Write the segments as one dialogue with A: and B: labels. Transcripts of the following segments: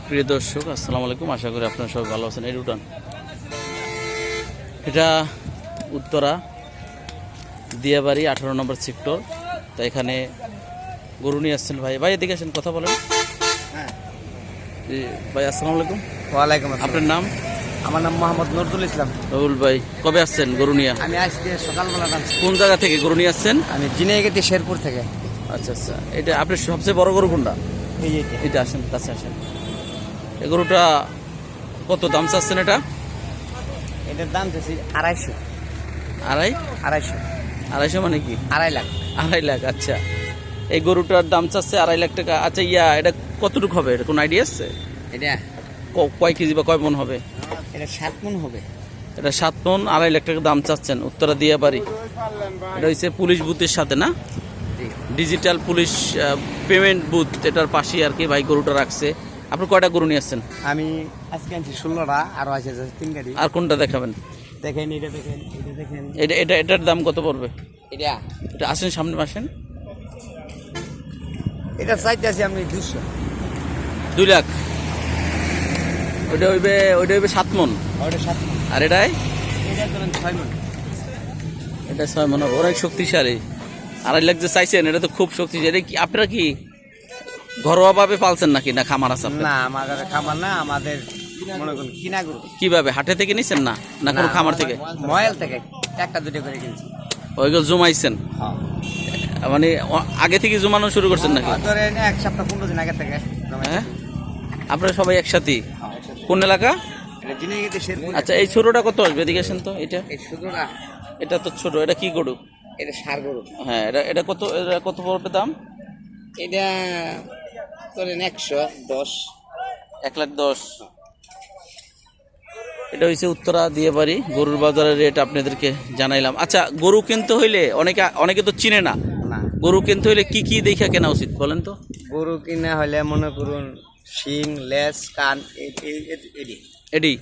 A: প্রিয় দর্শক আসসালামু আলাইকুম, আশা করি আপনারা সবাই ভালো আছেন। এই রুটান এটা উত্তরা দিয়াবাড়ি 18 নম্বর সেক্টর। তা এখানে গরু নিয়ে আসছেন ভাই। ভাই এদিকে আসেন, কথা বলেন।
B: হ্যাঁ
A: ভাই আসসালামু আলাইকুম।
B: ওয়ালাইকুম আসসালাম।
A: আপনার নাম?
B: আমার নাম মোহাম্মদ নজরুল ইসলাম।
A: রবুল ভাই, কবে আসছেন গরু নিয়ে?
B: আমি আজকে সকালবেলা নামছি।
A: কোন জায়গা থেকে গরু নিয়ে আসছেন?
B: আমি জিনাইগাতি শেরপুর থেকে।
A: আচ্ছা আচ্ছা, এটা আপনার সবচেয়ে বড় গরু কোনটা?
B: এই যে
A: এটা আসেন, কাছে আসেন। এই গরুটা কত দাম চাচ্ছেন?
B: এটার দাম চাইছি 250।
A: আড়াই
B: 250
A: 250 মানে কি?
B: 2.5 লাখ।
A: 2.5 লাখ। আচ্ছা, এই গরুটার দাম চাচ্ছে 2.5 লাখ টাকা। আচ্ছা এটা কতটুকু হবে, এটা কোনো আইডিয়া আছে?
B: এটা
A: কয় কেজি বা কয় মন হবে?
B: এটা 7 মণ হবে।
A: এটা 7 মন, 2.5 লাখ টাকা দাম চাচ্ছেন। উত্তরা দিয়াবাড়ি। এটা হচ্ছে পুলিশ বুথের সাথে না, ডিজিটাল পুলিশ পেমেন্ট বুথ, এটার পাশে আর কি ভাই গরুটা রাখছে। আপনি কয়টা গরু নিয়ে আসছেন?
B: আমি আজকে আনছি 16টা, আরো আছে 3 গাড়ি।
A: আর কোনটা দেখাবেন?
B: দেখেন এটা, দেখেন এটা, দেখেন
A: এটার দাম কত পড়বে?
B: এটা
A: এটা আসেন, সামনে আসেন।
B: এটা চাইতেছি আমি 200।
A: 2 লাখ। ওইটা হইবে 7 মন।
B: ওটা 7 মণ।
A: আর এটাই
B: এটা ধরেন 6 মণ।
A: এটা 6 মন হবে, অনেক শক্তিশালী। 2.5 লাখ যে চাইছেন, এটা তো খুব শক্তিশালী। এটা কি আপনারা কি ঘরোয়া ভাবে পালছেন নাকি, না খামার আছে আপনার?
B: না, আমাদের খামার না, আমাদের মনে করুন কিনা গরু।
A: কিভাবে, হাটে থেকে নিছেন না না কোনো খামার থেকে?
B: ময়েল থেকে একটা দুটো করে কিনছি।
A: ওইগুলো জমাইছেন?
B: হ্যাঁ,
A: মানে আগে থেকে জমানো শুরু করছেন নাকি?
B: ধরেন 1 সপ্তাহ 15 দিন আগে থেকে।
A: হ্যাঁ, আপনারা সবাই একসাথেই? কোন এলাকা?
B: এটা জিনাইগাতি শেরপুর।
A: আচ্ছা, এই ছোটটা কত আসবে? এদিকে আসেন তো।
B: এই শুধুটা
A: এটা তো ছোট, এটা কি গরু?
B: এটা ষাঁড় গরু।
A: হ্যাঁ, এটা কত পড়বে দাম?
B: এটা ধরেন 110।
A: 1,10,000। এটা হচ্ছে উত্তরা দিয়াবাড়ি গরুর বাজারের রেট আপনাদেরকে জানাইলাম। আচ্ছা, গরু কিনতে হইলে অনেকে তো চিনে না।
B: না,
A: গরু কিনতে হইলে কি কি দেখা কেনা উচিত বলেন তো?
B: গরু কিনা হলে মনে করুন শিং, লেজ, কান
A: এডি।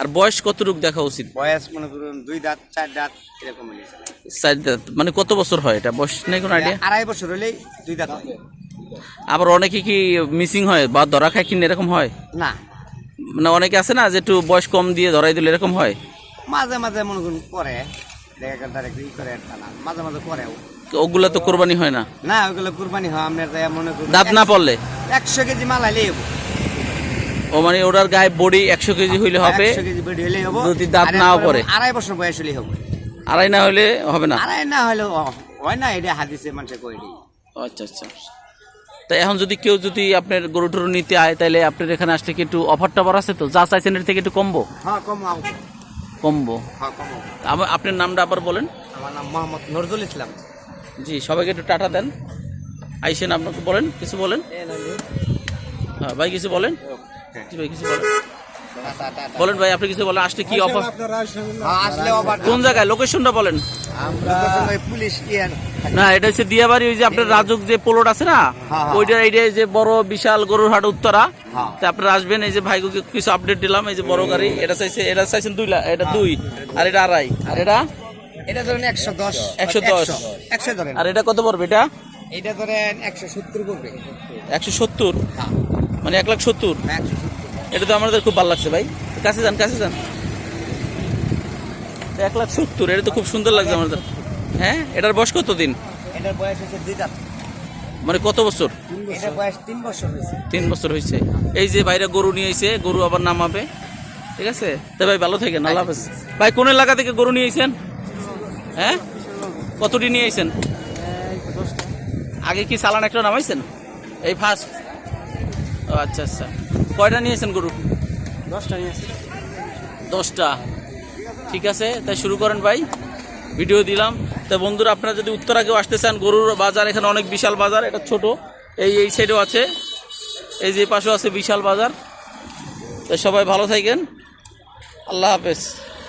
A: আর বয়স কতটুকু দেখা উচিত?
B: বয়স মনে করুন 2 দাঁত 4 দাঁত এরকম হলে চলে।
A: 4 দাঁত মানে কত বছর হয়? এটা বয়স নেই কোনো আইডিয়া?
B: 2.5 বছর হলেই 2 দাঁত হয়।
A: আবার অনেকে কি মিসিং হয় বা ধরা খায় কিনে এরকম হয়?
B: না,
A: মানে অনেকে আছে না যে একটু বয়স কম দিয়ে ধরাই দিলে এরকম হয়?
B: মাঝে মাঝে মনে করুন করে, দেখা গেল ই করে, একটা না মাঝে মাঝে করে।
A: ওগুলা তো কোরবানি হয় না।
B: না, ওগুলো কুরবানি হয় আপনার, মনে করুন
A: দাঁত না পড়লে
B: 100 কেজি মাল হলে হবো।
A: ও মানে ওটার গায়ে বডি 100 কেজি হইলে হবে,
B: 100 কেজি বেড়ে হলেই হবো।
A: যদি দাঁত নাও পড়ে।
B: 2.5 বছর বয়স হলেই হবে।
A: 2.5 না হলে হবে না?
B: 2.5 না হলেও হয় না, এটা হাদিসে মানুষে কই দিই।
A: আচ্ছা আচ্ছা। তা এখন যদি কেউ আপনার গরু টরু নিতে আয়, তাহলে আপনার এখানে আসলে কি একটু অফার টফার আছে তো? যা চাইছেন এর থেকে একটু কমবো?
B: হ্যাঁ, কম হবে।
A: কমবো।
B: হ্যাঁ, কম হবে।
A: আপনার নামটা আবার বলেন।
B: আমার নাম মোহাম্মদ নজরুল ইসলাম।
A: জি, সবাইকে একটু টাটা দেন। আইসেন, আপনাকে বলেন, কিছু বলেন। হ্যাঁ ভাই, কিছু বলেন। জি ভাই, কিছু বলেন। বলেন ভাই, আপনি কিছু বলেন। আসলে কি অফার?
B: আসলে আবার
A: কোন জায়গায়, লোকেশনটা বলেন।
B: আমরা পুলিশ ইয়ার
A: না, এটা হচ্ছে দিয়াবাড়ি, ওই যে আপনার রাজুক যে পোলট আছে না,
B: হ্যাঁ।
A: ওইটার এইটাই যে বড় বিশাল গরুর হাট উত্তরা।
B: হ্যাঁ।
A: তা আপনারা আসবেন। এই যে ভাইকে কিছু আপডেট দিলাম। এই যে বড় গাড়ি, এটা চাইছেন 2 লাখ, এটা 2, আর এটা 2.5, আর
B: এটা ধরেন 110।
A: 110
B: 100 ধরেন।
A: আর এটা কত পড়বে?
B: এটা ধরেন 170 করবে।
A: 170 মানে 1,70,000।
B: 170।
A: এটা তো আমাদের খুব ভালো লাগছে ভাই। কাছে যান, কাছে যান। 1,70,000, এটা তো খুব সুন্দর লাগছে আমাদের। হ্যাঁ, এটার বয়স কত দিন?
B: এটার বয়স হচ্ছে 2 দাঁত।
A: মানে কত বছর?
B: এটার বয়স 3 বছর হয়েছে।
A: 3 বছর হয়েছে। এই যে বাইরে গরু নিয়ে এসে, গরু আবার নামাবে। ঠিক আছে, তাই ভাই ভালো থাকেন, আল্লাহ হাফেজ। ভাই কোন এলাকা থেকে গরু নিয়ে এসেছেন? হ্যাঁ, কতটি নিয়ে এসেছেন? আগে কি চালান একটা নামাইছেন? এই ফার্স্ট? ও আচ্ছা আচ্ছা। কয়টা নিয়েছেন গরু?
B: 10টা নিয়েছে।
A: 10টা। ঠিক আছে, তাই শুরু করেন ভাই। ভিডিও দিলাম। তাই বন্ধুরা, আপনারা যদি উত্তরা কেউ আসতে চান, গরুর বাজার এখানে অনেক বিশাল বাজার। এটা ছোট, এই সাইডেও আছে, এই যে পাশেও আছে বিশাল বাজার। তাই সবাই ভালো থাকেন, আল্লাহ হাফেজ।